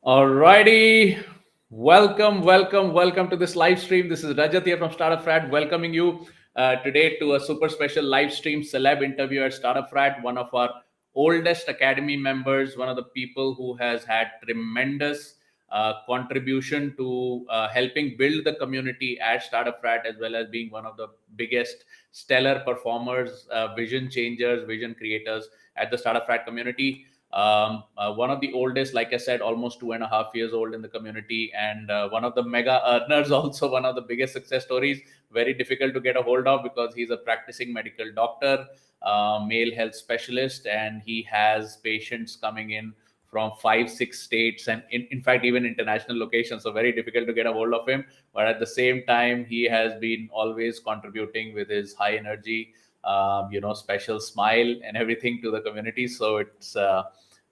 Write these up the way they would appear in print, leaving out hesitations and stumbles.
Alrighty. Welcome to this live stream. This is Rajat here from Startup Frat, welcoming you today to a super special live stream celeb interview at Startup Frat. One of our oldest academy members, one of the people who has had tremendous contribution to helping build the community at Startup Frat, as well as being one of the biggest stellar performers, vision changers, vision creators at the Startup Frat community. One of the oldest, like I said, almost 2.5 years old in the community, and one of the mega earners, also one of the biggest success stories. Very difficult to get a hold of because he's a practicing medical doctor, male health specialist, and he has patients coming in from 5, 6 states, and in fact even international locations. So very difficult to get a hold of him. But at the same time, he has been always contributing with his high energy, special smile and everything to the community. So it's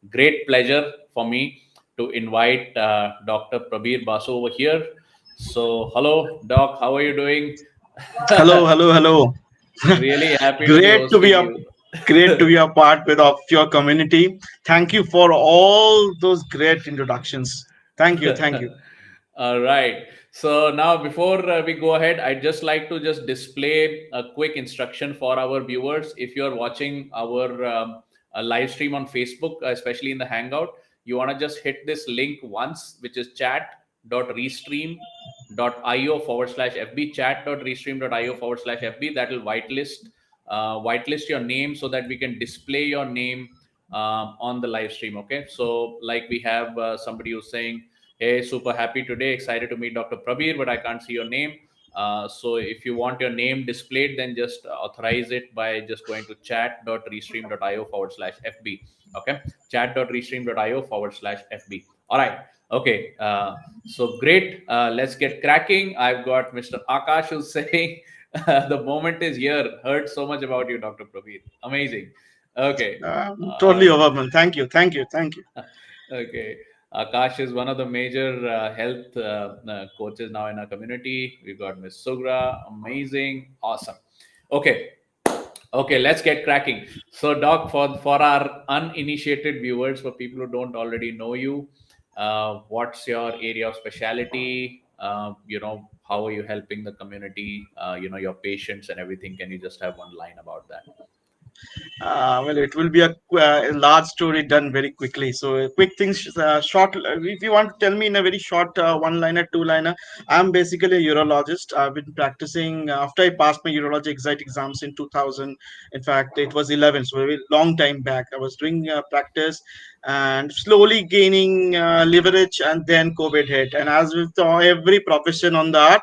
great pleasure for me to invite Dr. Prabir Basu over here. So, hello, Doc. How are you doing? Hello. Really happy to be Great to be hosting a you. great to be a part with of your community. Thank you for all those great introductions. Thank you. All right. So now, before we go ahead, I'd just like to just display a quick instruction for our viewers. If you're watching our live stream on Facebook, especially in the Hangout, you want to just hit this link once, which is chat.restream.io/FB, chat.restream.io/FB. That will whitelist your name so that we can display your name on the live stream. Okay. So, like we have somebody who's saying, hey, super happy today. Excited to meet Dr. Prabir, but I can't see your name. So if you want your name displayed, then just authorize it by just going to chat.restream.io/FB. Okay. Chat.restream.io/FB. All right. Okay. So great. Let's get cracking. I've got Mr. Akash who's saying, the moment is here. Heard so much about you, Dr. Prabir. Amazing. Okay. Totally Uh, overwhelmed. Thank you. Okay. Akash is one of the major health coaches now in our community. We've got Miss Sugra. Amazing. Awesome. Okay. Okay, let's get cracking. So, Doc, for our uninitiated viewers, for people who don't already know you, what's your area of specialty? How are you helping the community? Your patients and everything. Can you just have one line about that? Well, it will be a large story done very quickly. So, quick things, short. If you want to tell me in a very short one-liner, two-liner, I'm basically a urologist. I've been practicing after I passed my urology exams in 2000. In fact, it was 11, so a very long time back. I was doing practice and slowly gaining leverage, and then COVID hit. And as with every profession on the earth,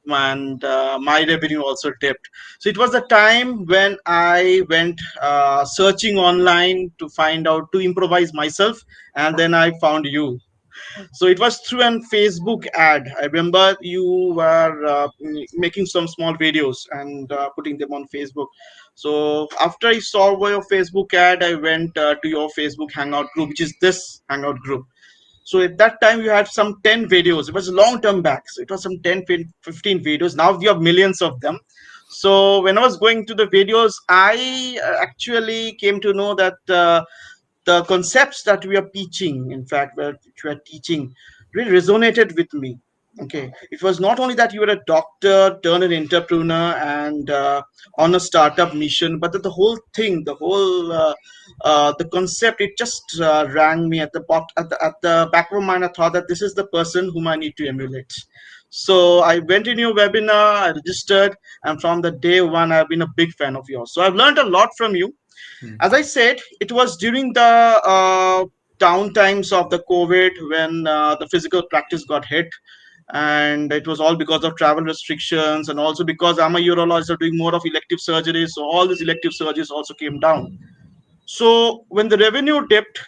and my revenue also dipped. So it was the time when I went searching online to find out to improvise myself, and then I found you. So it was through an Facebook ad. I remember you were making some small videos and putting them on Facebook. So after I saw your Facebook ad, I went to your Facebook Hangout group, which is this Hangout group. So at that time, you had some 10 videos. It was a long term back. So it was some 10, 15 videos. Now you have millions of them. So when I was going to the videos, I actually came to know that the concepts that we are teaching, in fact, which we are teaching, really resonated with me. Okay, it was not only that you were a doctor turned an entrepreneur and on a startup mission, but that the whole thing, the concept, it just rang me at the back of my mind. I thought that this is the person whom I need to emulate. So I went in your webinar, I registered, and from the day one, I've been a big fan of yours. So I've learned a lot from you. As I said, it was during the down times of the COVID when the physical practice got hit. And it was all because of travel restrictions, and also because I'm a urologist doing more of elective surgeries. So all these elective surgeries also came down. So when the revenue dipped,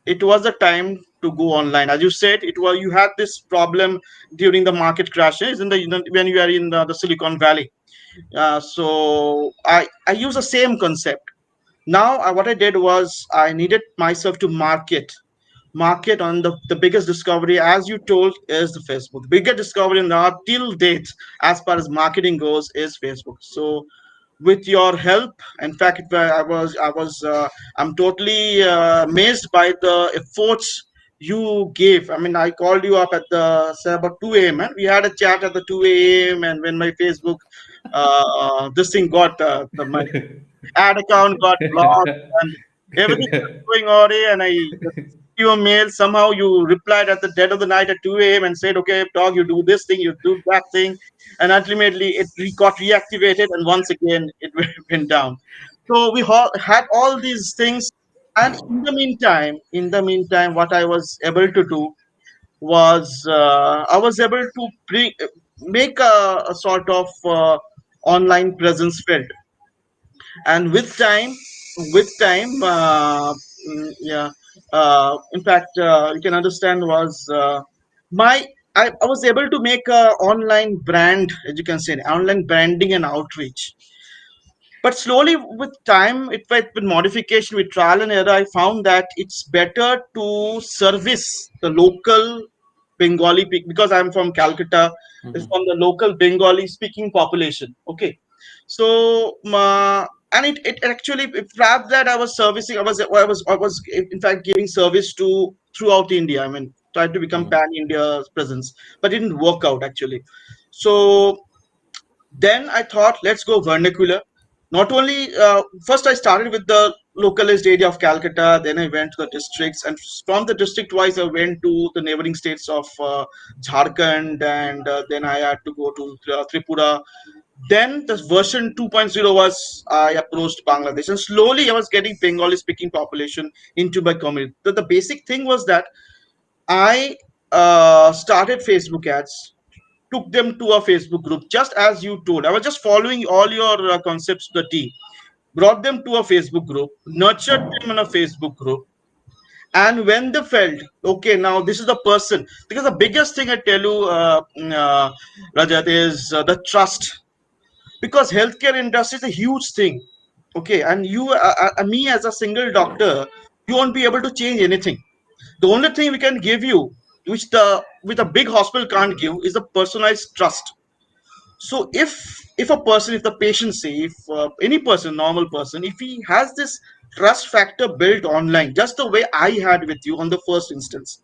it was the time to go online. As you said, it was you had this problem during the market crashes in when you are in the Silicon Valley. So I use the same concept. Now what I did was I needed myself to market on the biggest discovery, as you told, is the Facebook. The biggest discovery now till date as far as marketing goes is Facebook. So with your help, in fact, I'm totally amazed by the efforts you gave. I mean, I called you up at the say about 2 a.m. and we had a chat at the 2 a.m. And when my Facebook, this thing got my ad account got blocked and everything was going awry, and I just sent you a mail. Somehow you replied at the dead of the night at 2 a.m. and said, okay, dog, you do this thing, you do that thing. And ultimately it got reactivated and once again it went down. So we had all these things. And in the meantime, what I was able to do was I was able to make a sort of online presence felt. And with time, in fact, you can understand was my I was able to make a online brand, as you can say, online branding and outreach. But slowly with time, with modification, with trial and error, I found that it's better to service the local Bengali because I'm from Calcutta. It's Mhm. from the local Bengali speaking population. Okay, so and it actually perhaps that I was servicing. I was in fact giving service to throughout India. I mean, tried to become Mhm. pan India presence, but it didn't work out actually. So then I thought, let's go vernacular. Not only first I started with the localized area of Calcutta, then I went to the districts, and from the district wise, I went to the neighboring states of Jharkhand, and then I had to go to Tripura. Then the version 2.0 was I approached Bangladesh, and slowly I was getting Bengali speaking population into my community. The basic thing was that I started Facebook ads, took them to a Facebook group, just as you told. I was just following all your concepts to the T. Brought them to a Facebook group, nurtured them in a Facebook group, and when they felt, okay, now this is the person. Because the biggest thing I tell you, Rajat, is the trust. Because healthcare industry is a huge thing. Okay, and me as a single doctor, you won't be able to change anything. The only thing we can give you, which the with a big hospital can't give, is the personalized trust. So if a person, if the patient say, if any person, normal person, if he has this trust factor built online, just the way I had with you on the first instance,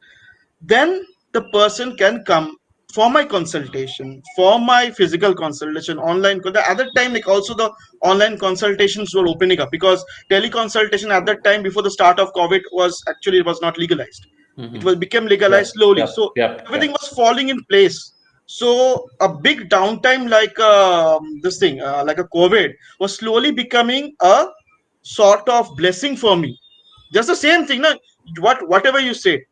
then the person can come for my consultation, for my physical consultation online. Because the other time, like also the online consultations were opening up, because teleconsultation at that time before the start of COVID was actually, it was not legalized. It Mhm. was became legalized Yep. slowly, Yep. so Yep. everything Yep. was falling in place. So a big downtime like this thing like a COVID was slowly becoming a sort of blessing for me. Just the same thing, no? Whatever you say,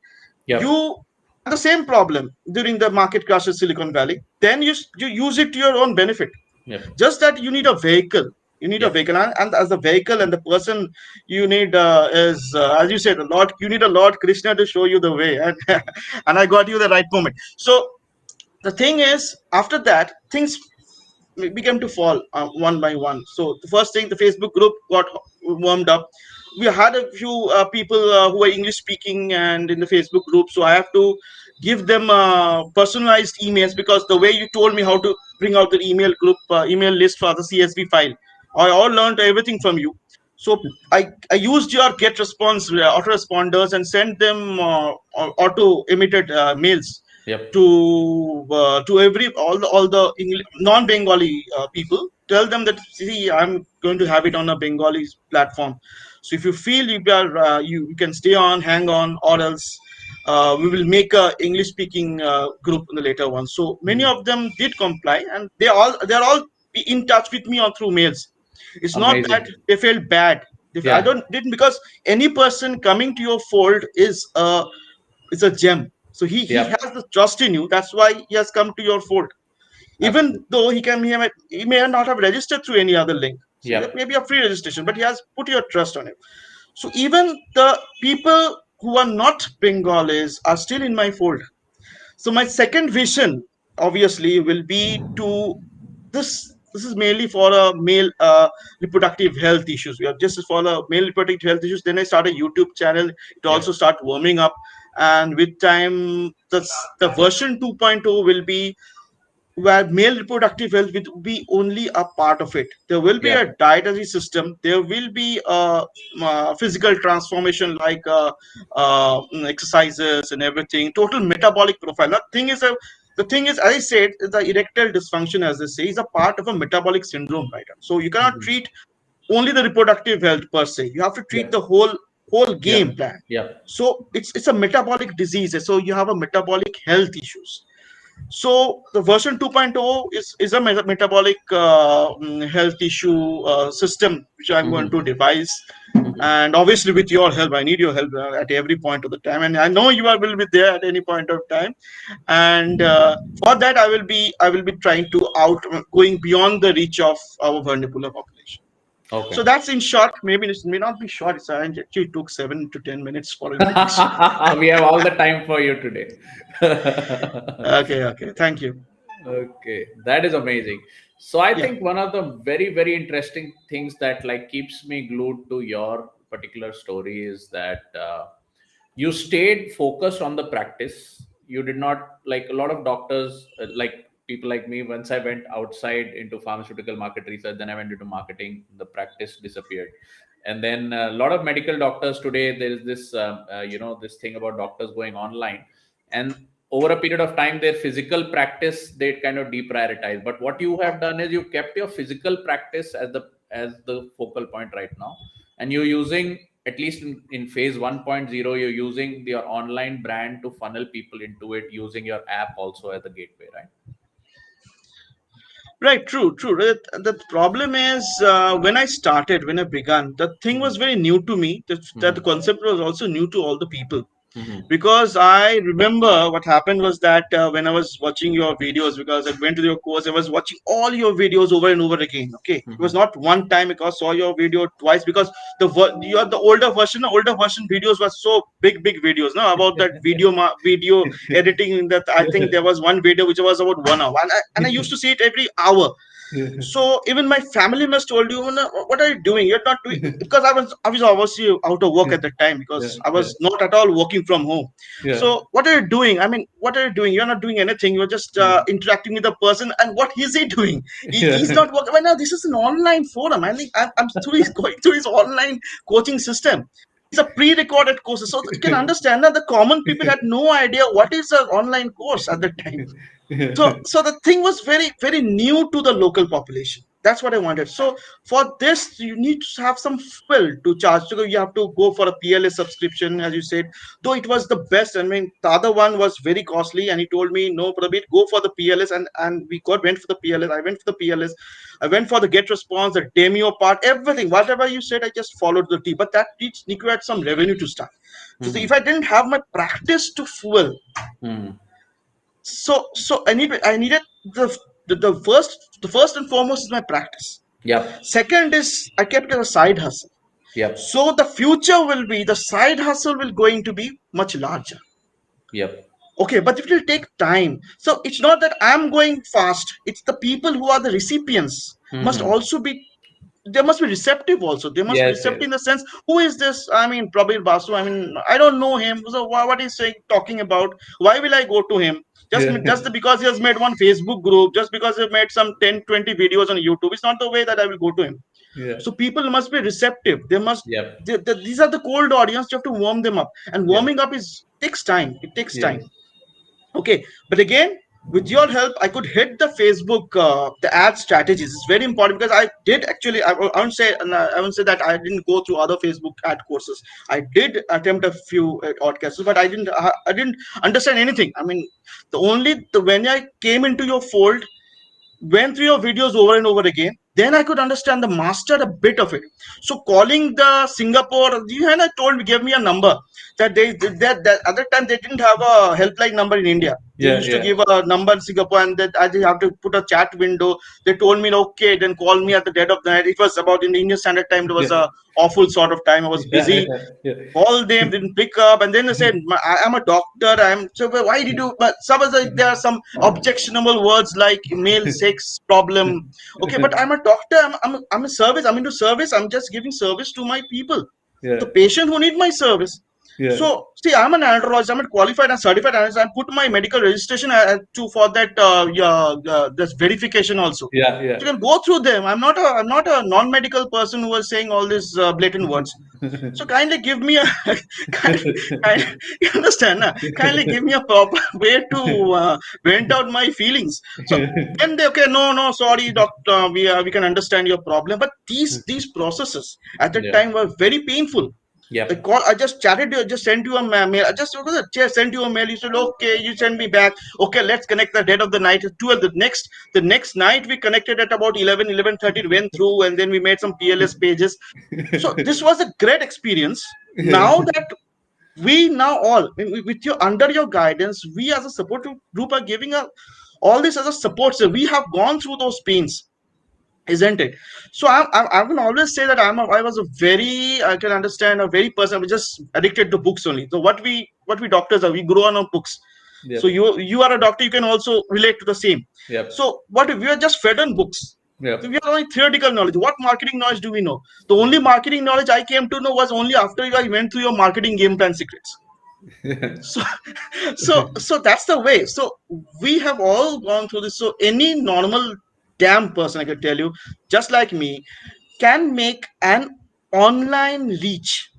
Yep. you had the same problem during the market crash of Silicon Valley. Then you use it to your own benefit. Yep. Just that you need a vehicle. You need a Yep. vehicle, and as the vehicle and the person you need is, as you said, a Lord. You need a Lord Krishna to show you the way, and and I got you the right moment. So the thing is, after that, things began to fall one by one. So the first thing, the Facebook group got warmed up. We had a few people who are English speaking and in the Facebook group, so I have to give them personalized emails, because the way you told me how to bring out the email group, email list for the CSV file, I all learned everything from you. So I used your get response autoresponders and sent them auto emitted mails Yep. to every all the non-Bengali people. Tell them that, see, I'm going to have it on a Bengali platform. So if you feel you can stay on, hang on, or else we will make a English speaking group in the later one. So many Mhm. of them did comply, and they're all in touch with me on through mails. It's not that Amazing. they felt bad. I Yeah. don't didn't, because any person coming to your fold is a gem. So he Yep. has the trust in you. That's why he has come to your fold. Even Absolutely. though he may not have registered through any other link. So that Yep. may be a free registration, but he has put your trust on him. So even the people who are not Bengalis are still in my fold. So my second vision, obviously, will be to this is mainly for a male reproductive health issues. We are just for the male reproductive health issues. Then I start a YouTube channel. It also Yep. start warming up, and with time, the version 2.0 will be where male reproductive health will be only a part of it. There will be a Yep. dietary system. There will be a, physical transformation like exercises and everything. Total metabolic profile. The thing is, as I said, the erectile dysfunction, as they say, is a part of a metabolic syndrome, right? So you cannot Mhm. treat only the reproductive health per se. You have to treat the Yep. whole game Yep. plan. Yep. So it's a metabolic disease. So you have a metabolic health issues. So the version 2.0 is a metabolic health issue system which I'm going to Mhm. devise, Mhm. and obviously with your help, I need your help at every point of the time, and I know you are will be there at any point of time. And for that, I will be trying to out going beyond the reach of our vulnerable population. So Okay. that's in short. Maybe it may not be short. It's actually took 7 to 10 minutes for introduction. We have all the time for you today. Okay. Thank you. Okay, that is amazing. So I Yeah. think one of the very, very interesting things that like keeps me glued to your particular story is that you stayed focused on the practice. You did not, like a lot of doctors, like people like me. Once I went outside into pharmaceutical market research, then I went into marketing. The practice disappeared, and then a lot of medical doctors today. There is this, this thing about doctors going online, and over a period of time their physical practice they kind of deprioritize. But what you have done is you kept your physical practice as the focal point right now, and you're using, at least in phase 1.0, you're using your online brand to funnel people into it, using your app also as the gateway, right? Right, true. The problem is when I began, the thing was Mm-hmm. very new to me. That the Mm-hmm. concept was also new to all the people. Mm-hmm. Because I remember what happened was that when I was watching your videos, because I went to your course, I was watching all your videos over and over again. Okay, it was Mm-hmm. not one time because saw your video twice, because you are the older version videos were so big videos. No, about that video editing. That I think there was one video which was about 1 hour, and I used to see it every hour. So even my family must told you, "No, what are you doing? You're not doing," because I was obviously out of work at that time because Yeah, I yeah, was not at all working from home. yeah. So what are you doing? I mean, what are you doing? You're not doing anything. You're just Mm. interacting with the person. And what is he doing? He's Yeah. not working. Well, now this is an online forum. I think I'm through his going through his online coaching system. These are pre-recorded courses, so you can understand that the common people had no idea what is an online course at that time. So the thing was very new to the local population. That's what I wanted. So for this, you need to have some fuel to charge. So you have to go for a PLA subscription, as you said. Though it was the best. I mean, the other one was very costly, and he told me, "No, Prabir, go for the PLS." And we went for the PLS. I went for the PLS. I went for the get response, the demo part, everything. Whatever you said, I just followed the T. But that required some revenue to start. So if Mhm. I didn't have my practice to fuel, Mhm. so I needed the first and foremost is my practice. Yep. Second is I kept it a side hustle. Yep. So the future will be the side hustle will going to be much larger. Yep. Okay, but it will take time. So it's not that I'm going fast. It's the people who are the recipients must Mhm. also be, they must be receptive also. They must be Yes. receptive Yes. in the sense, who is this? I mean, Prabir Basu. I mean, I don't know him. So what is he talking about? Why will I go to him? Yeah. Because he has made one Facebook group, just because he made some 10, 20 videos on YouTube. It's not the way that I will go to him. Yeah. So people must be receptive. They must. Yep. These are the cold audience. You have to warm them up, and Yep. warming up is takes time. It takes time. Yes. Okay, but again, with your help, I could hit the Facebook, the ad strategies. It's very important because I did actually. I won't say that I didn't go through other Facebook ad courses. I did attempt a few ad courses, but I didn't understand anything. I mean, when I came into your fold, went through your videos over and over again, then I could understand the master a bit of it. So calling the Singapore, you had told me, gave me a number that that other time they didn't have a helpline number in India. They Yeah. used to Yeah. give a number in Singapore, and that I just have to put a chat window. They told me, okay, then call me at the dead of the night. It was about in the Indian Standard Time. There was Yeah. a awful sort of time. I was Yeah. busy, Yeah. call them, didn't pick up, and then they said, I'm a doctor. I'm so why did you? But some of there are some objectionable words like male sex problem. Okay, but I'm a doctor. I'm a service. I'm into service. I'm just giving service to my people, Yeah. the patient who need my service. Yeah. So see, I'm an andrologist. I'm a qualified and certified analyst. I put my medical registration to for that this verification also. Yeah. Yeah. So you can go through them. I'm not a non-medical person who was saying all these blatant words. So kindly give me a kind, kind, you understand? Na? Kindly give me a proper way to vent out my feelings. So then they, okay, no, sorry, doctor, we can understand your problem. But these processes at that Yeah. time were very painful. The Yep. call, I just chatted you, just sent you a mail. I just sent you a mail. You said, okay, you send me back. Okay, let's connect the dead of the night. The next night we connected at about 11:30. Went through and then we made some PLS pages. So this was a great experience. Now that we now all with your under your guidance, we as a support group are giving all this as a support. So we have gone through those pains, isn't it? So I will always say that I was a very, I can understand, a very person who just addicted to books only. So what we doctors are, we grow on our books. So Yep. you are a doctor, you can also relate to the same. Yep. So what if we are just fed on books? So we Yep. are only theoretical knowledge. What marketing knowledge do we know? The only marketing knowledge I came to know was only after I went through your marketing game plan secrets. So so that's the way. So we have all gone through this. So any normal damn person, I can tell you, just like me, can make an online reach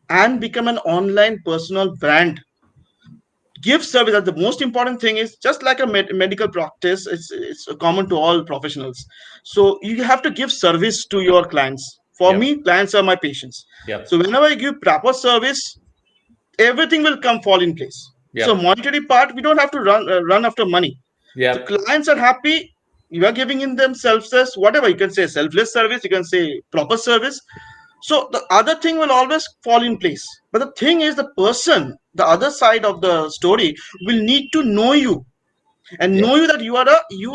and become an online personal brand. Give service. That the most important thing is just like a medical practice. It's common to all professionals. So you have to give service to your clients. For Yep. me, clients are my patients. So Yep. whenever I give proper service, everything will come fall in place. So Yep. monetary part, we don't have to run after money. So Yep. clients are happy. You are giving in them selfless, whatever you can say, selfless service. You can say proper service. So the other thing will always fall in place. But the thing is, the person, the other side of the story, will need to know you and Yep. know you that you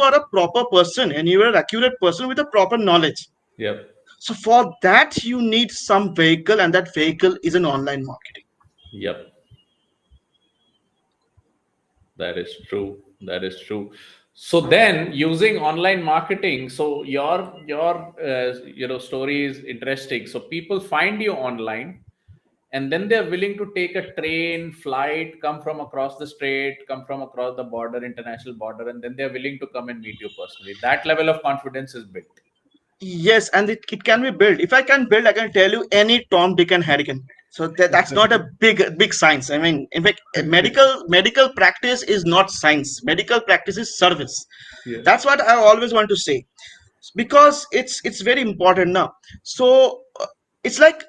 are a proper person and you are an accurate person with a proper knowledge. Yep. So for that, you need some vehicle, and that vehicle is an online marketing. Yep. That is true. That is true. So then, using online marketing, so your story is interesting. So people find you online, and then they're willing to take a train, flight, come from across the strait, come from across the border, international border, and then they're willing to come and meet you personally. That level of confidence is built. Yes, and it can be built. If I can build, I can tell you any Tom, Dick, and Harry can build. So that's not a big science. I mean, in fact, medical practice is not science. Medical practice is service. Yeah. That's what I always want to say, because it's very important now. So it's like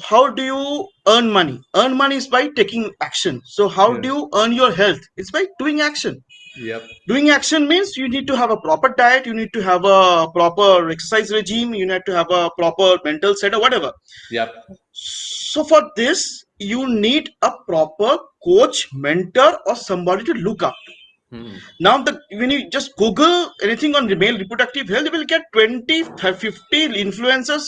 how do you earn money? Earn money is by taking action. So how Yeah. do you earn your health? It's by doing action. Yep. Doing action means you need to have a proper diet, you need to have a proper exercise regime, you need to have a proper mental set or whatever. Yep. So for this, you need a proper coach, mentor, or somebody to look up. Hmm. Now, when you just Google anything on male reproductive health, you will get 20, 50 influencers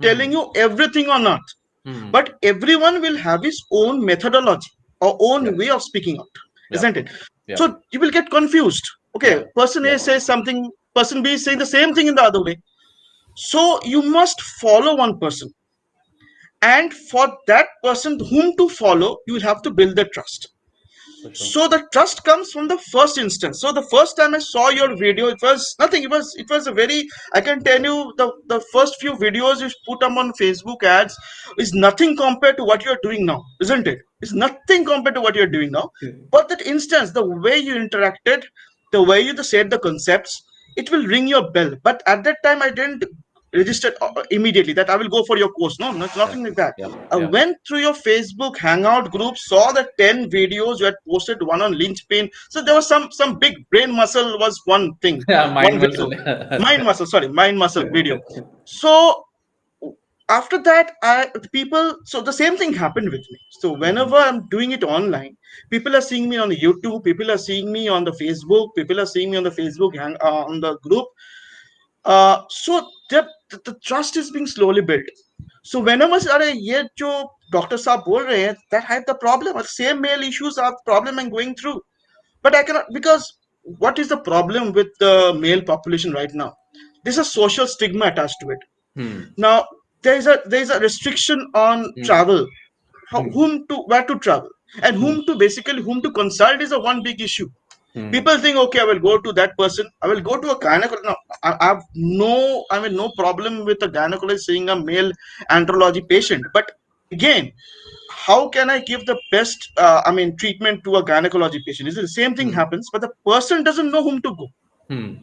telling Hmm. you everything on earth. Hmm. But everyone will have his own methodology or own Yep. way of speaking out, isn't Yep. it? So Yep. you will get confused. Okay, Yep. person A Yep. says something, person B is saying the same thing in the other way. So you must follow one person. And for that person whom to follow, you will have to build the trust. For sure. So the trust comes from the first instance. So the first time I saw your video, it was nothing. It was a very, I can tell you, the first few videos you put up on Facebook ads is nothing compared to what you're doing now, isn't it? It's nothing compared to what you're doing now. But that instance, the way you interacted, the way you said the concepts, it will ring your bell. But at that time, I didn't register immediately that I will go for your course. No, nothing Yep. like that. Yep. I Yep. went through your Facebook Hangout group, saw the 10 videos you had posted, one on linchpin. So there was some big brain muscle was one thing, Yeah. one Mind video, muscle. mind muscle video. So after that, people. So the same thing happened with me. So whenever Mhm. I'm doing it online, people are seeing me on the YouTube, people are seeing me on the Facebook, people are seeing me on the Facebook on the group. So the trust is being slowly built. So whenever अरे ये जो doctor साहब बोल रहे हैं, that I have the problem, the same male issues are the problem I'm going through, but I cannot, because what is the problem with the male population right now? There's a social stigma attached to it. Hmm. Now there is a restriction on Hmm. travel. Hmm. whom to where to travel, and Hmm. whom to consult is a one big issue. Hmm. People think, okay, I will go to that person, I will go to a gynecologist. No, I have no problem with a gynecologist seeing a male andrology patient, but again, how can I give the best treatment to a gynecology patient? Is the same thing Hmm. happens, but the person doesn't know whom to go. Hmm.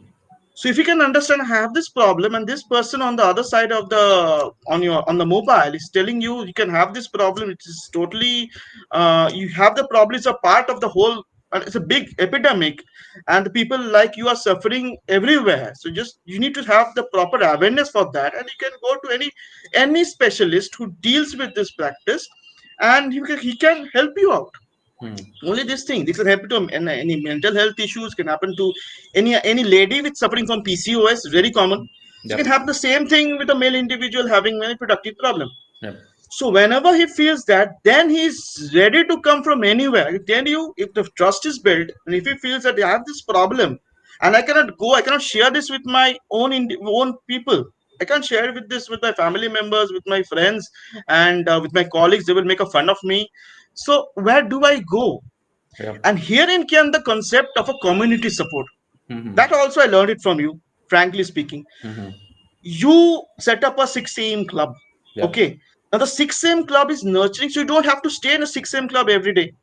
So if you can understand, I have this problem, and this person on the other side of the on the mobile is telling you you can have this problem, which is totally you have the problem. It's a part of the whole. And it's a big epidemic, and the people like you are suffering everywhere. So just you need to have the proper awareness for that, and you can go to any specialist who deals with this practice, and he can help you out. Hmm. Only this can happen to any mental health issues, can happen to any lady with suffering from PCOS, very common. So it can Yep. happen the same thing with a male individual having a productive problem. Yep. So whenever he feels that, then he's ready to come from anywhere. I tell you, if the trust is built, and if he feels that I have this problem, and I cannot share this with my own people. I can't share it with this with my family members, with my friends, and with my colleagues. They will make a fun of me. So where do I go? Yep. And herein came the concept of a community support. Hmm. That also I learned it from you, frankly speaking. Hmm. You set up a 6 a.m. club. Yep. Okay. Now the 6 a.m. club is nurturing, so you don't have to stay in a 6 a.m. club every day.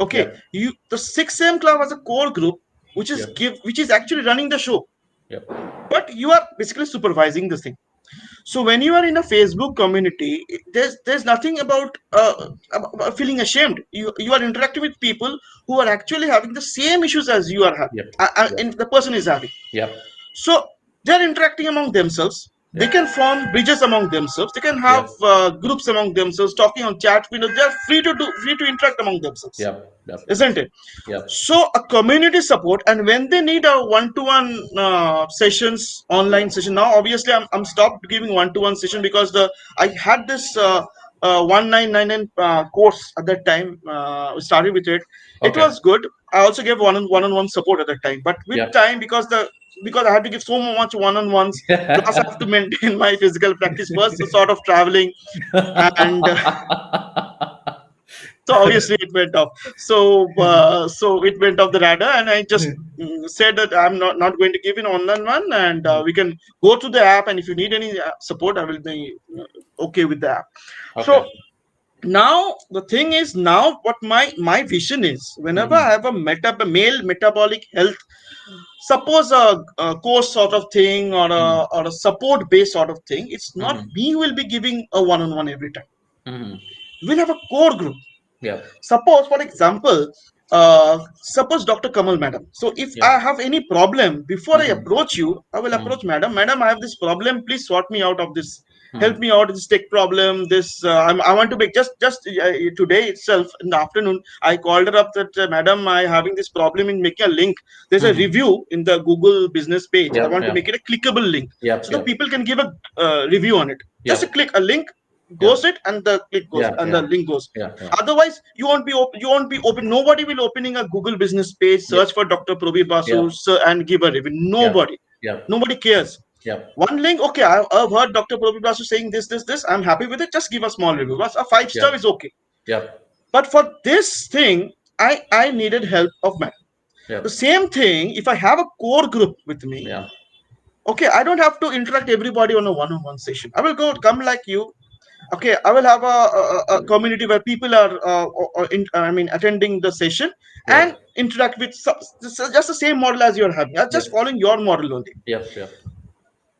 Okay. Yep. You the 6 a.m. club has a core group Yep. which is actually running the show. Yep. But you are basically supervising this thing. So when you are in a Facebook community, there's nothing about feeling ashamed. You are interacting with people who are actually having the same issues as you are having, Yep. Yep. and the person is having. Yep. So they're interacting among themselves. They Yep. can form bridges among themselves. They can have Yep. groups among themselves, talking on chat. They're free to interact among themselves, Yep. Yep. isn't it? Yep. So a community support, and when they need a one-to-one sessions, online session. Now obviously I'm stopped giving one-to-one session because the I had this 1999 course at that time. Started with it. It Okay. was good. I also gave one-on-one support at that time, but with Yep. time, because I had to give so much one-on-ones, plus I have to maintain my physical practice first, so sort of traveling, and so obviously it went off. So it went off the radar, and I just said that I'm not going to give an online one, and we can go to the app, and if you need any support, I will be okay with the app. So Okay. now the thing is, now what my vision is, whenever I Hmm. have a male metabolic health, suppose a course sort of thing, Hmm. or a support based sort of thing, it's not Hmm. me who will be giving a one-on-one every time. Hmm. We'll have a core group. Yep. Suppose, for example, suppose Dr. Kamal, madam. So if I Yep. have any problem, before I Hmm. approach you, I will Hmm. approach madam. Madam, I have this problem. Please sort me out of this. Hmm. Help me out with this tech problem. I want to make just today itself in the afternoon. I called her up that madam, I having this problem in making a link. There's a Hmm. review in the Google business page. I Yep. want to Yep. make it a clickable link Yep. so the Yep. people can give a review on it. Just a Yep. click a link goes Yep. it, and the click goes Yeah. and the Yeah. link goes. Yeah. Yeah. Otherwise, you won't be open. Nobody will opening a Google business page, Yep. search for Dr. Prabir Basu, Yep. and give a review. Yep. Yep. Nobody cares. Yep. One link, okay, I've heard Dr. Prabir Basu saying this. I'm happy with it. Just give a small review. A 5 star Yep. is okay. Yep. But for this thing, I needed help of man. The Yep. same thing, if I have a core group with me, Yeah. okay, I don't have to interact everybody on a one-on-one session. I will come like you. Okay, I will have a community where people are attending the session and Yep. interact with just the same model as you're having. I'm just Yep. following your model only. Yep. Yep.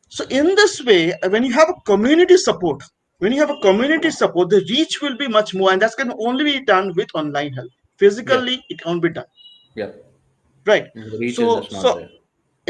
So in this way, when you have a community support, the reach will be much more, and that's can only be done with online help. Yep. Physically, it can't be done, Yep. right? The reach is So just not so there.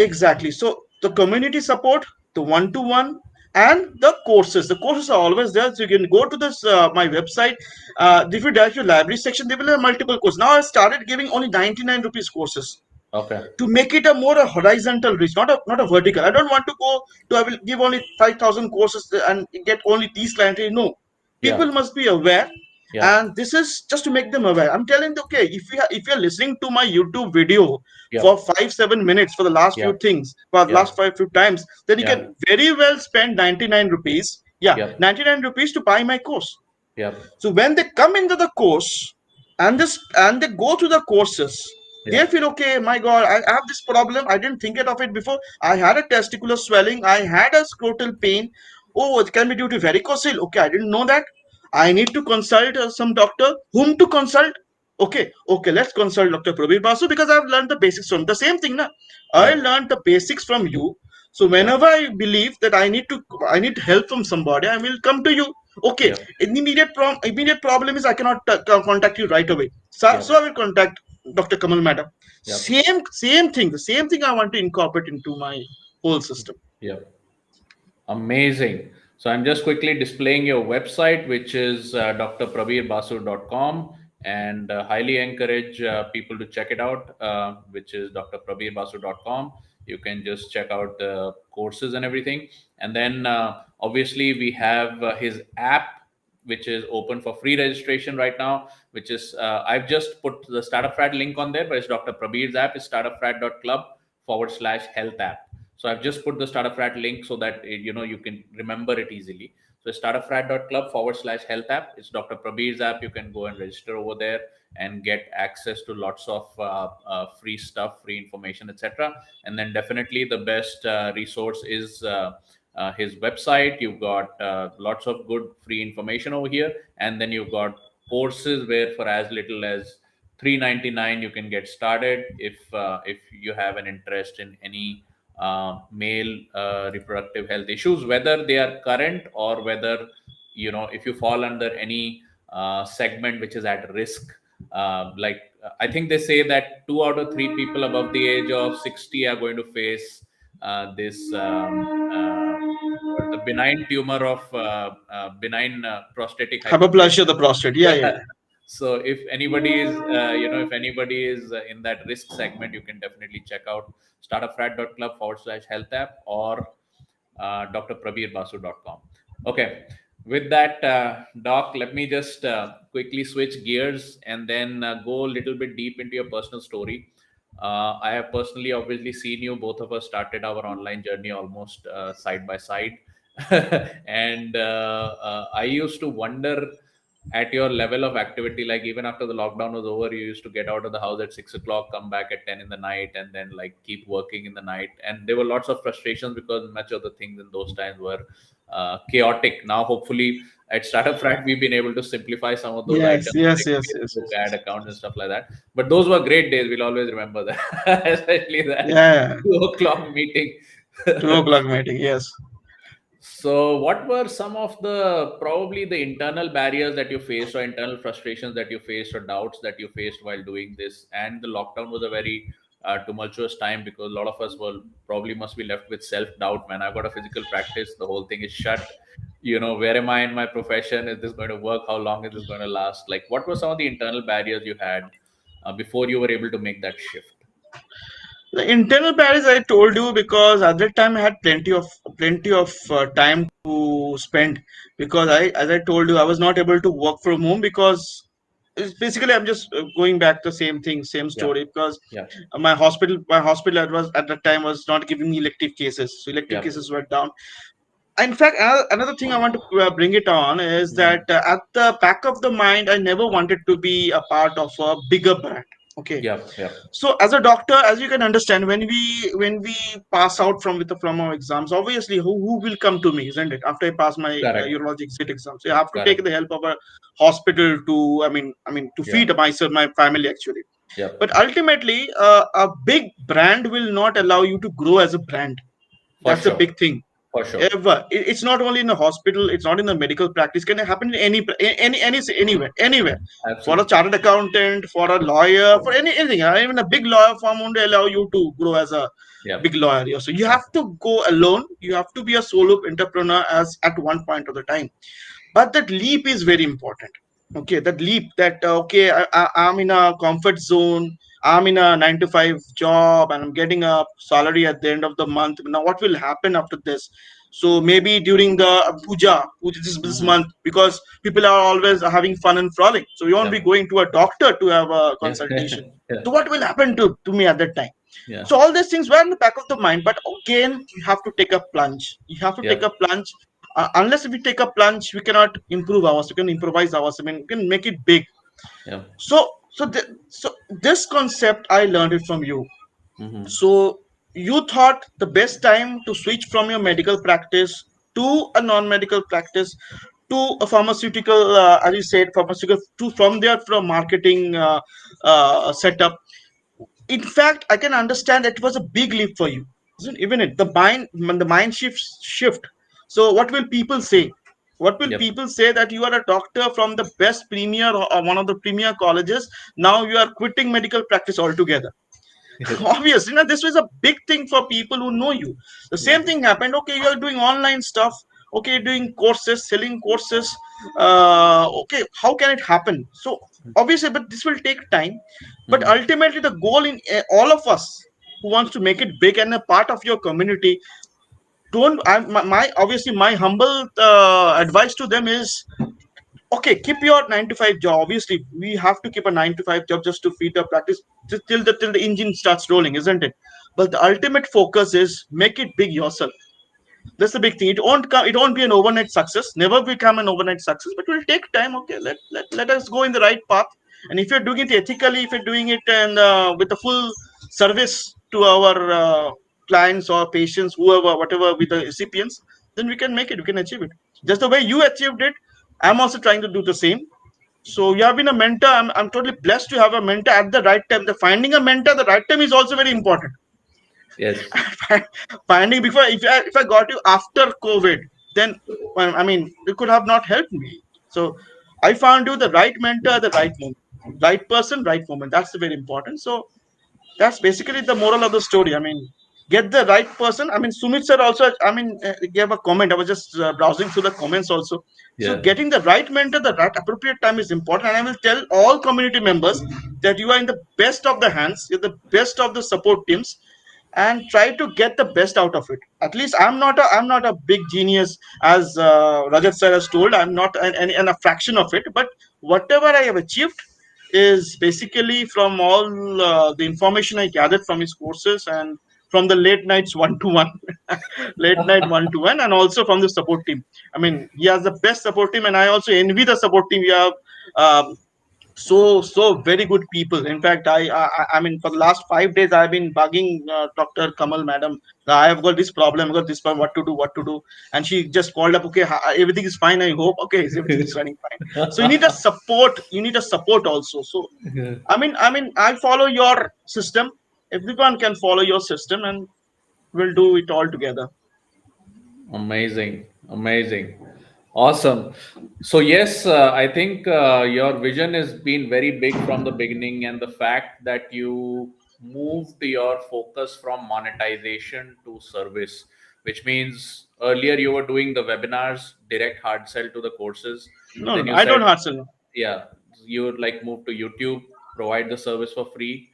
exactly. So the community support, the one-to-one, and the courses. The courses are always there. So you can go to this my website. If you direct your library section, they will have multiple courses. Now I started giving only 99 rupees courses Okay. to make it a more a horizontal reach, not a vertical. I don't want to go to I will give only 5,000 courses and get only these clients. No, Yeah. people must be aware, Yeah. and this is just to make them aware. I'm telling them, okay, if you're listening to my YouTube video for Yep. 5 7 minutes for the last few Yep. things, for the Yeah. last five few times, then you Yeah. can very well spend 99 rupees. Yeah, Yep. 99 rupees to buy my course. Yep. So when they come into the course and they go through the courses, they Yep. feel okay. My God, I have this problem. I didn't think it of it before. I had a testicular swelling. I had a scrotal pain. Oh, it can be due to varicocele. Okay, I didn't know that. I need to consult some doctor. Whom to consult? Okay, let's consult Dr. Prabir Basu because I've learned the basics from the same thing. Na? I Yep. learned the basics from you. So Yep. whenever I believe that I need help from somebody, I will come to you. Okay, Yep. immediate problem is I cannot contact you right away. So I Yep. will contact Dr. Kamal Madam. Yep. Same thing I want to incorporate into my whole system. Yep. Amazing. So I'm just quickly displaying your website, which is drprabirbasu.com, and highly encourage people to check it out, which is drprabirbasu.com. You can just check out the courses and everything. And then obviously we have his app, which is open for free registration right now, which is, I've just put the Startup Frat link on there, but it's Dr. Prabir's app is startupfrat.club/health app. So I've just put the Startup Frat link so that you can remember it easily. So startupfrat.club/health app. It's Dr. Prabir's app. You can go and register over there and get access to lots of free stuff, free information, etc. And then definitely the best resource is his website. You've got lots of good free information over here, and then you've got courses where for as little as 399 you can get started if you have an interest in any male reproductive health issues, whether they are current or whether if you fall under any segment which is at risk. I think they say that 2 out of 3 people above the age of 60 are going to face this the benign tumor of benign prostatic Hyperplasia hyperplasia. of the prostate. Yeah, Yeah. yeah, yeah. So if anybody is in that risk segment, you can definitely check out startupfrat.club/health app or drprabirbasu.com. Okay. With that, Doc, let me just quickly switch gears and then go a little bit deep into your personal story. I have personally, obviously, seen you. Both of us started our online journey almost side by side. And I used to wonder at your level of activity, like even after the lockdown was over, you used to get out of the house at 6 o'clock, come back at 10 in the night, and then like keep working in the night. And there were lots of frustrations because much of the things in those times were chaotic. Now, hopefully, at Startup Frat, we've been able to simplify some of those Yes, items yes, like yes, yes, Facebook yes, ad yes. accounts and stuff like that. But those were great days. We'll always remember that, especially that Yeah, 2 o'clock meeting. 2 o'clock meeting. Yes. So, what were some of the probably the internal barriers that you faced, or internal frustrations that you faced, or doubts that you faced while doing this? And the lockdown was a very tumultuous time because a lot of us will probably must be left with self doubt. Man, I've got a physical practice, the whole thing is shut. Where am I in my profession? Is this going to work? How long is this going to last? Like, what were some of the internal barriers you had before you were able to make that shift? The internal barriers I told you because at that time I had plenty of time to spend because as I told you, I was not able to work from home because it's basically I'm just going back the same thing, same Yeah, story because yeah, my hospital was at that time was not giving me elective cases, so elective yeah. cases were down. In fact, another thing I want to bring it on is that Mhm. at the back of the mind, I never wanted to be a part of a bigger brand. Okay, Yeah, yeah. so as a doctor, as you can understand, when we pass out from our exams, obviously who will come to me, isn't it? After I pass my Correct, urology exit exam, so I have to take correct. the help of a hospital to, I mean to Yeah, feed myself, my family actually. yep. But ultimately, a big brand will not allow you to grow as a brand. For That's a sure. big thing. For sure. It's not only in a hospital, it's not in the medical practice, can happen in anywhere for a Absolutely. chartered accountant, for a lawyer, for anything. Even a big lawyer firm won't allow you to grow as a big Yep. lawyer. Yeah, so you Yep. have to go alone, you have to be a solo entrepreneur as at one point of the time, but that leap is very important. Okay, that leap, that okay, I'm in a comfort zone, I'm in a 9 to 5 job and I'm getting a salary at the end of the month. Now what will happen after this? So maybe during the puja this Hmm. month, because people are always having fun and frolic, so you won't be Yep. going to a doctor to have a Yeah. consultation. Yeah. So what will happen to me at that time? Yeah. So all these things were in the back of the mind, but again, you have to take a plunge. You have to take a Yep. plunge. Unless we take a plunge, we cannot improve ours. We can improvise ours. I mean, we can make it big. Yeah. So this concept I learned it from you. Hmm. So you thought the best time to switch from your medical practice to a non-medical practice to a pharmaceutical, as you said, pharmaceutical to from there from marketing setup. In fact, I can understand that it was a big leap for you, isn't it? The mind shift. So what will people say? What will Yep. people say that you are a doctor from the best premier or one of the premier colleges? Now you are quitting medical practice altogether. Obviously, now this was a big thing for people who know you. The Yeah. same thing happened. Okay, you are doing online stuff. Okay, doing courses, selling courses. Okay, how can it happen? So obviously, but this will take time. But Hmm. ultimately, the goal in all of us who wants to make it big and a part of your community, don't. My obviously my humble advice to them is, okay, keep your 9 to 5 job. Obviously we have to keep a 9 to 5 job just to feed the practice till the engine starts rolling, isn't it? But the ultimate focus is make it big yourself. That's the big thing. It won't be an overnight success, never become an overnight success, but it will take time. Okay, let us go in the right path. And if you're doing it ethically, if you're doing it and with the full service to our clients or patients, whoever, whatever, with the recipients, then we can make it, we can achieve it just the way you achieved it. I'm also trying to do the same. So you have been a mentor. I'm totally blessed to have a mentor at the right time. The finding a mentor at the right time is also very important. Yes. Finding before, if I got you after COVID, then well, I mean it could have not helped me. So I found you the right mentor at the right moment, right person, right moment. That's the very important. So that's basically the moral of the story. I mean, get the right person. I mean, Sumit sir also, I mean, gave a comment. I was just browsing through the comments also. So Yeah. getting the right mentor, the right appropriate time is important. And I will tell all community members that you are in the best of the hands. You're the best of the support teams, and try to get the best out of it. At least I'm not a big genius, as Rajat sir has told. I'm not a fraction of it, but whatever I have achieved is basically from all the information I gathered from his courses and from the late nights one to one, late night one to one, and also from the support team. I mean, he has the best support team, and I also envy the support team. We have um, so very good people. In fact, I mean, for the last 5 days I've been bugging Dr. Kamal madam. I have got this problem, I've got this problem, what to do. And she just called up. Okay, everything is fine, I hope. Okay, everything is running fine. So you need a support also. So Yeah. I mean I follow your system. Everyone can follow your system, and we'll do it all together. Amazing, amazing, awesome. So yes, I think your vision has been very big from the beginning, and the fact that you moved your focus from monetization to service, which means earlier you were doing the webinars, direct hard sell to the courses. No, no, Then no, you I don't said, hard sell. yeah, you would like move to YouTube, provide the service for free,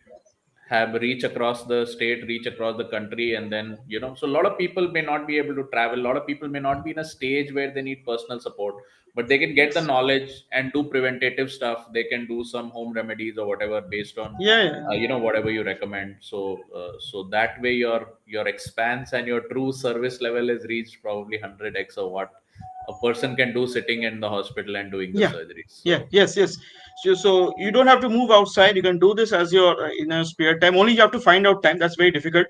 have reach across the state, reach across the country, and then so a lot of people may not be able to travel. A lot of people may not be in a stage where they need personal support, but they can get the knowledge and do preventative stuff. They can do some home remedies or whatever based on Yeah, yeah. whatever you recommend. So that way your expanse and your true service level is reached probably 100x of what a person can do sitting in the hospital and doing the Yeah, surgeries. yeah, So yes. So you don't have to move outside. You can do this as your in a spare time. Only you have to find out time. That's very difficult.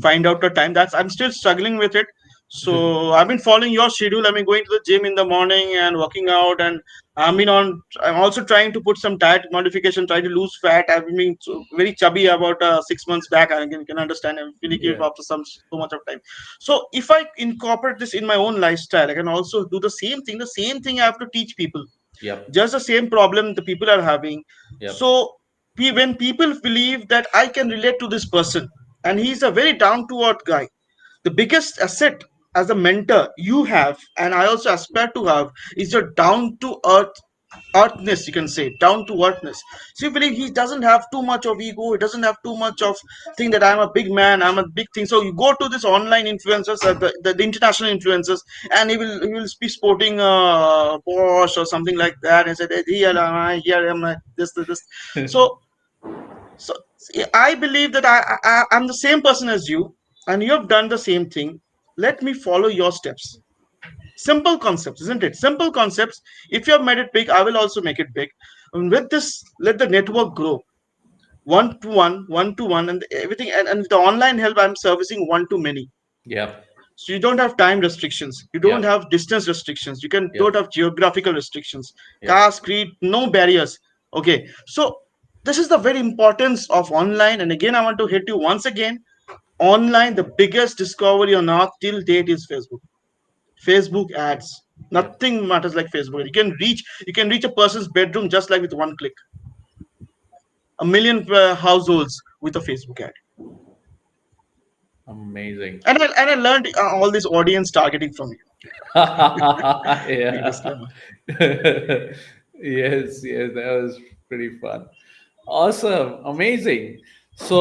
Find out the time. That's I'm still struggling with it. So I've been following your schedule. I've been going to the gym in the morning and working out, and I'm also trying to put some diet modification, try to lose fat. I've been so very chubby about 6 months back. I can understand. I'm feeling it yeah. after so much of time. So if I incorporate this in my own lifestyle, I can also do the same thing. The same thing I have to teach people, Yep. just the same problem the people are having. Yep. So when people believe that I can relate to this person and he's a very down to earth guy, the biggest asset as a mentor you have, and I also aspire to have, is your down to earthness. You can say down to earthness. So you believe he doesn't have too much of ego, he doesn't have too much of thing that I'm a big man, I'm a big thing. So you go to this online influencers, the international influencers, and he will be sporting a Porsche or something like that, and said, here am I, this. So so I believe that I'm the same person as you, and you have done the same thing. Let me follow your steps. Simple concepts, isn't it? Simple concepts. If you have made it big, I will also make it big. And with this, let the network grow. One to one, and everything. And the online help, I'm servicing one to many. Yep. So you don't have time restrictions. You don't Yep. have distance restrictions. You can don't Yep. have geographical restrictions. Yep. Caste, creed, no barriers. Okay. So this is the very importance of online. And again, I want to hit you once again. Online, the biggest discovery on earth till date is Facebook. Facebook ads. Yep. Nothing matters like Facebook. You can reach a person's bedroom just like with one click. A million households with a Facebook ad. Amazing. And I learned all this audience targeting from you. Big Yeah. disclaimer. Yes, yes, that was pretty fun. Awesome, amazing. So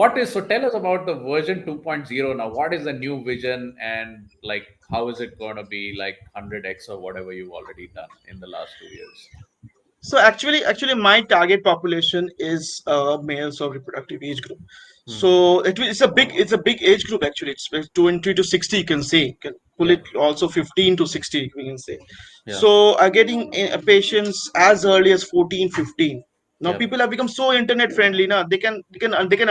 what is so tell us about the version 2.0 now. What is the new vision and like how is it going to be like 100x or whatever you've already done in the last 2 years? So actually, my target population is males of reproductive age group. Hmm. So it's a big age group actually. It's 20 to 60. You can say. You can pull it Yep. also 15 to 60. We can say. Yeah. So are getting patients as early as 14, 15. Now Yep. people have become so internet friendly. Now they can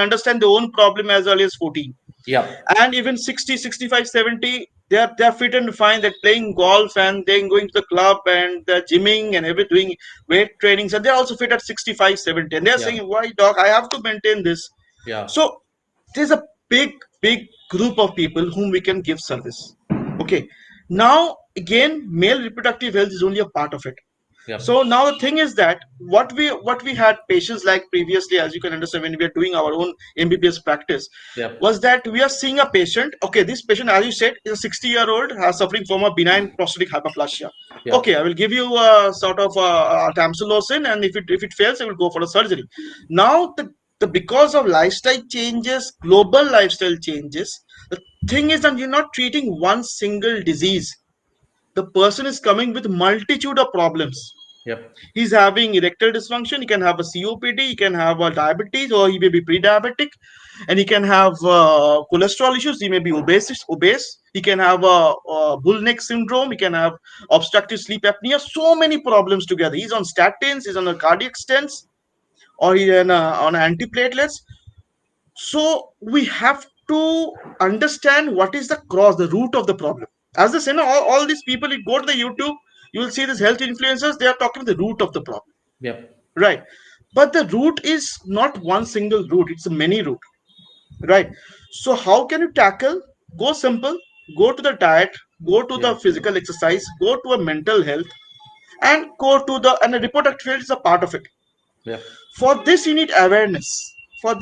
understand their own problem as early as 14, Yep. and even 60, 65, 70, they're fit and fine. They're playing golf and they're going to the club and they're gymming and everything, doing weight trainings, and they're also fit at 65, 70, and they're saying, Yep. why doc, I have to maintain this. Yeah. So there's a big group of people whom we can give service. Okay, now again, male reproductive health is only a part of it. Yep. So now the thing is that what we had patients like previously, as you can understand, when we are doing our own MBBS practice, Yep. was that we are seeing a patient. Okay, this patient, as you said, is a 60-year-old suffering from a benign prostatic hyperplasia. Okay, Yep. I will give you a sort of tamsulosin, and if it fails, I will go for a surgery. Now the because of lifestyle changes, global lifestyle changes, the thing is that you're not treating one single disease. The person is coming with multitude of problems. Yep. He's having erectile dysfunction, he can have a COPD, he can have a diabetes, or he may be pre-diabetic, and he can have cholesterol issues, he may be obese, he can have bull neck syndrome, he can have obstructive sleep apnea, so many problems together. He's on statins, he's on a cardiac stents, or he's on antiplatelets. So we have to understand what is the root of the problem. As I say, all these people, you go to the YouTube, you will see these health influencers, they are talking the root of the problem. Yep. Right. But the root is not one single root, it's a many root. Right. So how can you tackle? Go simple, go to the diet, go to the Yep. physical exercise, go to a mental health, and go to the reproductive health is a part of it. Yep. For this you need awareness. So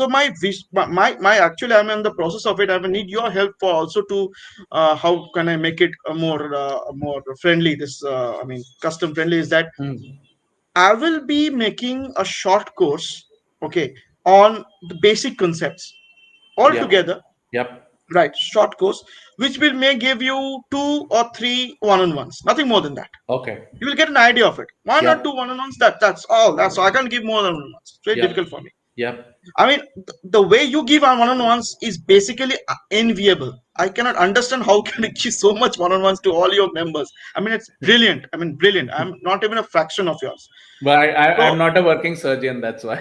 my actually, I'm in the process of it. I will need your help for also to how can I make it more friendly, this I mean custom friendly, is that Hmm. I will be making a short course, okay, on the basic concepts Yep. altogether. Yep. Right, short course, which will may give you 2 or 3 one-on-ones, nothing more than that. Okay. You will get an idea of it. One or two Yep. one-on-ones. That's all. That's all. I can't give more than one-on-ones. It's very difficult Yep. for me. Yep. I mean, the way you give one-on-ones is basically enviable. I cannot understand how can you give so much one-on-ones to all your members. I mean, it's brilliant. I mean, brilliant. I'm not even a fraction of yours. But I'm So, not a working surgeon, that's why.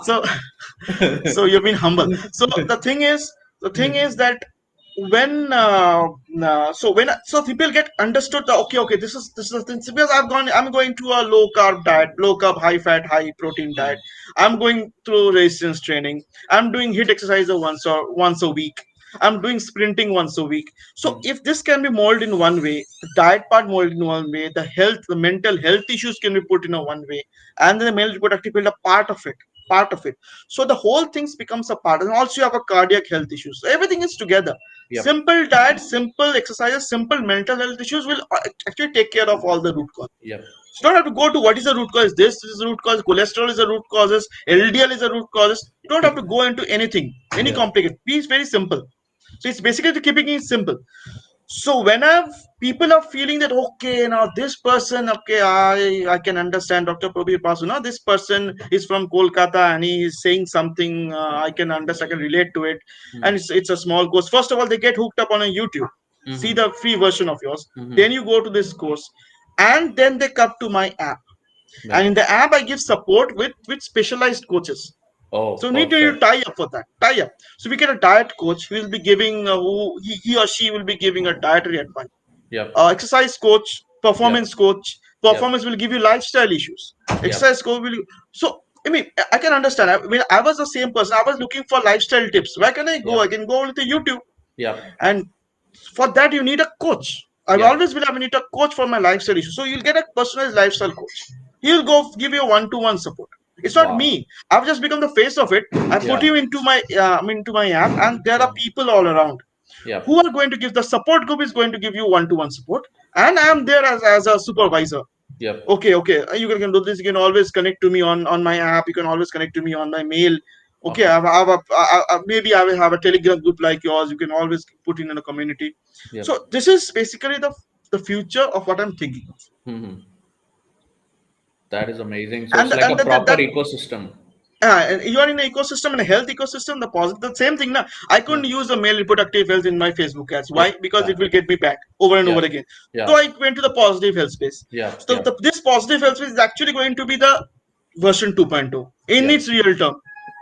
so so you've been humble. So the thing is that when people get understood that, okay, this is the thing. Because I'm going to a low carb diet, low carb, high fat, high protein diet. Hmm. I'm going through resistance training. I'm doing hit exercise once a week. I'm doing sprinting once a week. So Hmm. if this can be molded in one way, the diet part molded in one way, the mental health issues can be put in a one way, and then the male reproductive health a part of it. So the whole things becomes a part, and also you have a cardiac health issues. So everything is together. Yep. Simple diet, simple exercises, simple mental health issues will actually take care of all the root cause. Yep. You don't have to go to what is the root cause. This is the root cause. Cholesterol is the root causes. LDL is the root causes. You don't have to go into anything, any Yep. complicated. Be very simple. So it's basically keeping it simple. So people are feeling that, okay, now this person, okay, I can understand Dr. Prabir Basu. Now this person is from Kolkata and he is saying something, I can understand, I can relate to it, and Mm. it's a small course. First of all, they get hooked up on a YouTube, see Mm-hmm. the free version of yours. Then Mm-hmm. you go to this course, and then they come to my app, and in Yep. the app I give support with specialized coaches. Oh, So we need to perfect. tie up for that. Tie up. So we get a diet coach who will be giving, he or she will be giving a dietary advice. Yep. Exercise coach, Yep. performance coach. Yep. Performance will give you lifestyle issues. Yep. Exercise coach will. So I mean, I can understand. I mean, I was the same person. I was looking for lifestyle tips. Where can I go? I Yep. can go with the YouTube, Yep. and for that you need a coach. I've Yep. always been, I need a coach for my lifestyle issue. So you'll get a personalized lifestyle coach. He'll go give you one-to-one support. It's not Wow. me. I've just become the face of it. I put Yeah. you into my app, and there are Yeah. people all around who Yep. are going to give, the support group is going to give you one-to-one support, and I am there as a supervisor. Yep. Okay, you can do this. You can always connect to me on my app. You can always connect to me on my mail. Okay, Okay. maybe I will have a Telegram group like yours. You can always put in a community. Yep. So this is basically the future of what I'm thinking of. Mm-hmm. That is amazing. So it's and like and a that, proper that ecosystem. you are in an ecosystem, and a health ecosystem, the positive, the same thing now. I Yeah. couldn't use the male reproductive health in my Facebook ads. Yeah. Why? Because Yeah. it will get me back over and Yeah. over again. So Yeah. I went to the positive health space. Yeah. So Yeah. this positive health space is actually going to be the version 2.0 in Yeah. its real term.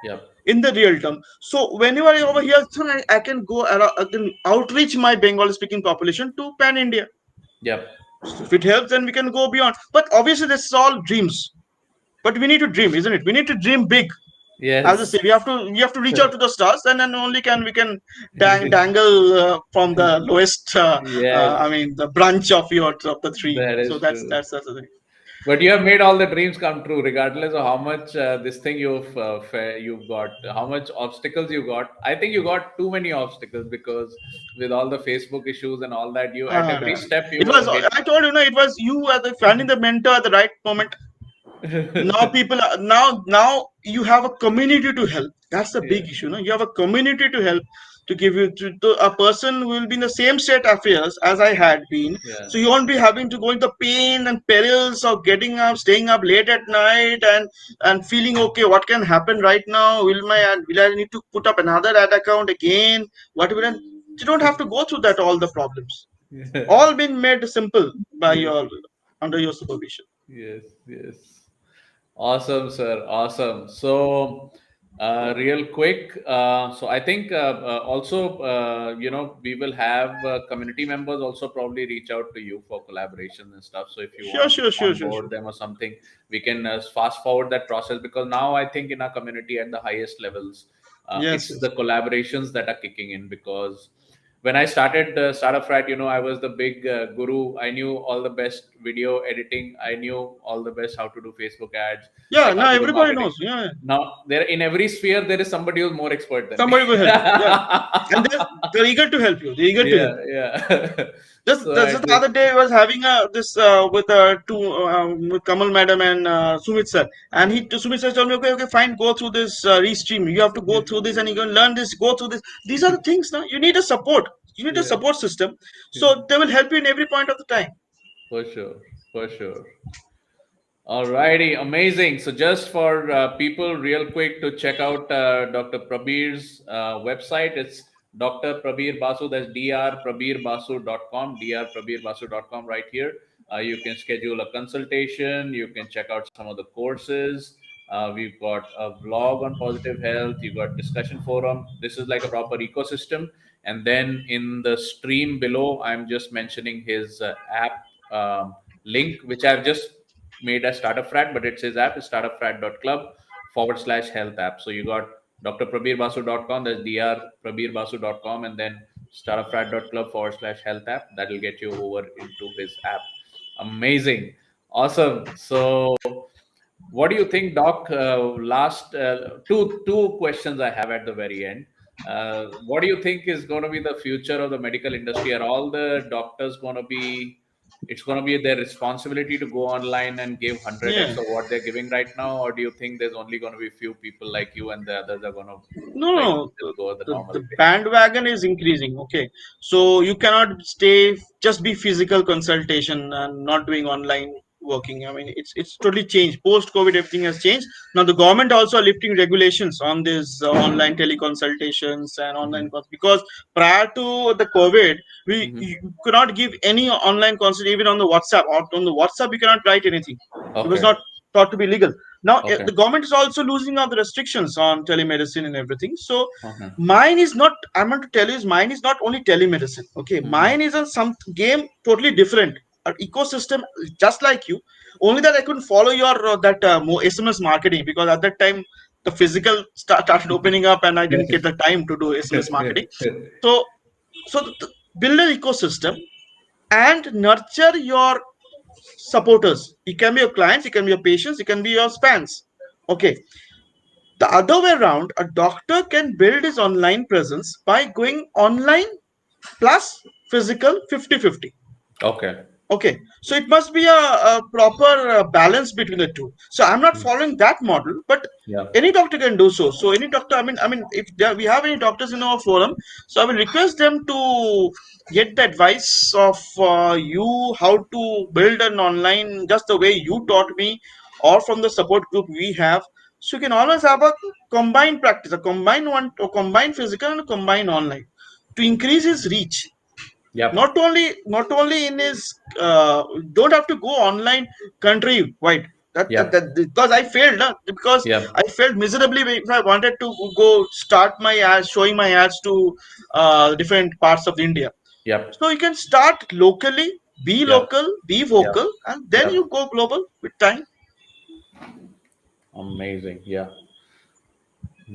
Yeah. In the real term. So when you are over here, so I can go around, I can outreach my Bengali speaking population to pan India. Yeah. So if it helps, then we can go beyond. But obviously, this is all dreams. But we need to dream, isn't it? We need to dream big. As I say, Yes. we have to reach out to the stars, and then only can we can dangle from the lowest. I Yes. mean, the branch of the tree. That So is that's true. that's that's the thing. But you have made all the dreams come true, regardless of how much this thing you've got, how much obstacles you got. I think you got too many obstacles because with all the Facebook issues and all that, you at every Uh, step it you was. hit. I told you, it was you as the finding the mentor at the right moment. Now people are, now you have a community to help. That's the Yeah. big issue. No, you have a community to help, to give you to a person who will be in the same state affairs as I had been. Yeah. So you won't be having to go into pain and perils of getting up, staying up late at night, and feeling, okay, what can happen right now? Will I need to put up another ad account again? What will I, you don't have to go through that, all the problems Yeah. all been made simple by Yes. your, under your supervision. Yes. Yes. Awesome, sir. Awesome. So, real quick, so I think also, we will have community members also probably reach out to you for collaboration and stuff. So, if you Sure, want to sure, sure, sure, sure. onboard them or something, we can fast forward that process because now I think in our community at the highest levels, Yes, it's yes. the collaborations that are kicking in because when I started Startup Frat, I was the big guru. I knew all the best video editing. I knew all the best how to do Facebook ads, Yeah, like how now to do everybody marketing. knows. Yeah, yeah. Now, there in every sphere, there is somebody who's more expert than me. Somebody will help you. Yeah, and they're eager to help you. They're eager to help Yeah, you. yeah. Just, So I just the just, other day, I was having this with Kamal madam and Sumit sir, and Sumit sir told me, okay, okay, fine, go through this restream. You have to go through this, and you can learn this. Go through this. These are the things. Now you need a support. You need a yeah, support system, yeah, so they will help you in every point of the time. for sure, for sure. Alrighty, amazing. So just for people, real quick, to check out Dr. Prabir's website, it's Dr. Prabir Basu. That's drprabirbasu.com, drprabirbasu.com right here. You can schedule a consultation. You can check out some of the courses. We've got a vlog on positive health. You got discussion forum. This is like a proper ecosystem. And then in the stream below, I'm just mentioning his app link, which I've just made as Startup Frat, but it's his app is startupfrat.club/health app. So you got drprabirbasu.com, that's drprabirbasu.com, and then startupfrat.club/health app. That'll get you over into his app. Amazing. Awesome. So what do you think, Doc? Last two questions I have at the very end. What do you think is going to be the future of the medical industry? Are all the doctors going to be it's going to be their responsibility to go online and give 100x Yeah. of what they're giving right now, or do you think there's only going to be few people like you and the others are going to No, like no, just go the normal the way? bandwagon is increasing. Okay, so you cannot stay just be physical consultation and not doing online working. I mean, it's totally changed. Post COVID, everything has changed. Now the government also are lifting regulations on this online teleconsultations and Mm-hmm. online because prior to the COVID, we Mm-hmm. you could not give any online consult even on the WhatsApp. Or on the WhatsApp, you cannot write anything. It was Okay. not thought to be legal. Now Okay. the government is also losing out the restrictions on telemedicine and everything. So Okay. mine is not, I want to tell you, is mine is not only telemedicine. Okay, Mm-hmm. mine is a some game totally different, an ecosystem just like you. Only that I couldn't follow your that SMS marketing because at that time the physical started opening up and I didn't get the time to do SMS marketing. So build an ecosystem and nurture your supporters. It can be your clients, it can be your patients, it can be your fans. Okay, the other way around, a doctor can build his online presence by going online plus physical 50-50. Okay. Okay, so it must be a proper balance between the two. So I'm not following that model, but Yeah. any doctor can do so. So any doctor, I mean, if we have any doctors in our forum, so I will request them to get the advice of you how to build an online just the way you taught me, or from the support group we have. So you can always have a combined practice, a combined one, a combined physical and a combined online to increase his reach. Yep. Not only in his don't have to go online country wide. That Yep. because I failed, because I Yep. failed miserably if I wanted to go start my ads, showing my ads to different parts of India. Yep. So you can start locally, be Yep. local, be Yep. vocal, and then Yep. you go global with time. Amazing. Yeah.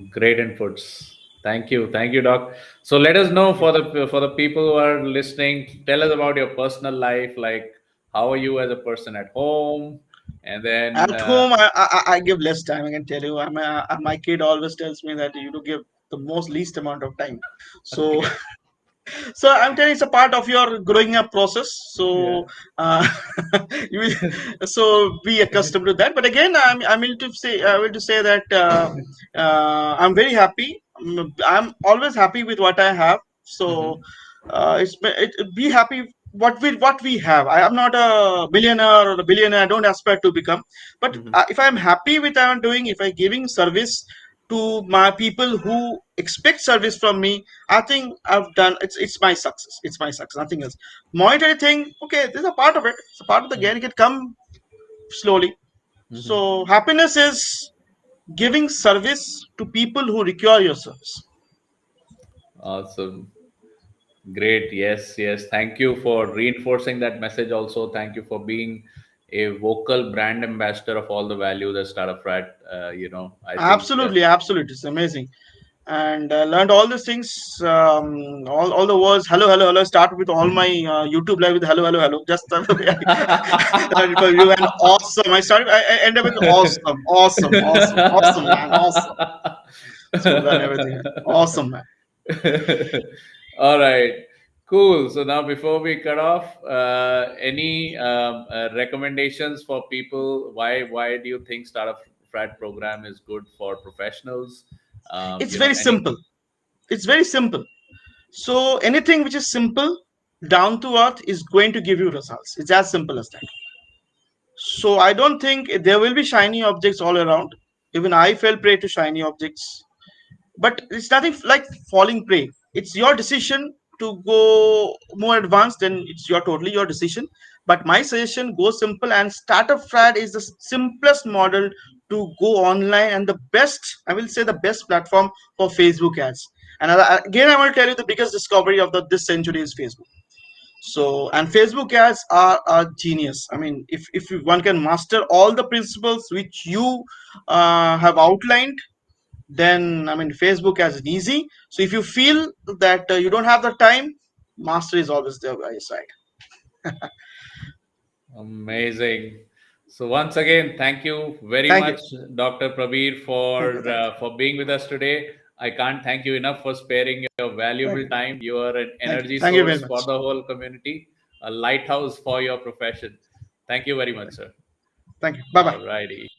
Great inputs. Thank you, Doc. So let us know for the people who are listening. Tell us about your personal life. Like, how are you as a person at home? And then, At home, I give less time. I can tell you, my kid always tells me that you do give the most least amount of time. So okay, so I'm telling it's a part of your growing up process. yeah, So you so be accustomed to that. But again, I will to say that I'm very happy. I'm always happy with what I have. So hmm, be happy what we have. I am not a millionaire or a billionaire. I don't aspire to become. But hmm, if I'm happy with what I'm doing, if I'm giving service to my people who expect service from me, I think I've done it's my success. It's my success, nothing else. Monetary thing, okay, this is a part of it. It's a part of the game. It can come slowly. hmm. So happiness is giving service to people who require your service. Awesome. Great. Yes, yes. Thank you for reinforcing that message. Also, thank you for being a vocal brand ambassador of all the values that Startup Frat. I think. Absolutely, absolutely. It's amazing. And learned all these things, all the words, hello, hello, hello. Started with all my YouTube live with hello, hello, hello. Just the way I learned from you and awesome. I ended with awesome, awesome, awesome, awesome, man, awesome. So learn everything. Awesome, man. All right. Cool. So now, before we cut off, any recommendations for people? Why do you think Startup Frat program is good for professionals? It's very Any. simple. It's very simple. So anything which is simple, down to earth, is going to give you results. It's as simple as that. So I don't think there will be shiny objects all around. Even I fell prey to shiny objects, but it's nothing like falling prey. It's your decision to go more advanced. Then it's your totally your decision. But my suggestion, go simple, and startup fad is the simplest model to go online, and the best, I will say, the best platform for Facebook ads. And again, I want to tell you the biggest discovery of this century is Facebook. So, and Facebook ads are genius. I mean, if one can master all the principles which you have outlined, then I mean, Facebook ads is easy. So if you feel that you don't have the time, master is always there by your side. Amazing. So once again, thank you very Thank you. much, Dr. Prabir, Thank you. Thank you. for being with us today. I can't thank you enough for sparing your Thank valuable you. time. You are an Thank you. energy Thank you very source for much. the whole community. a lighthouse for your profession. Thank you very much, sir. Thank you. Bye bye. All righty.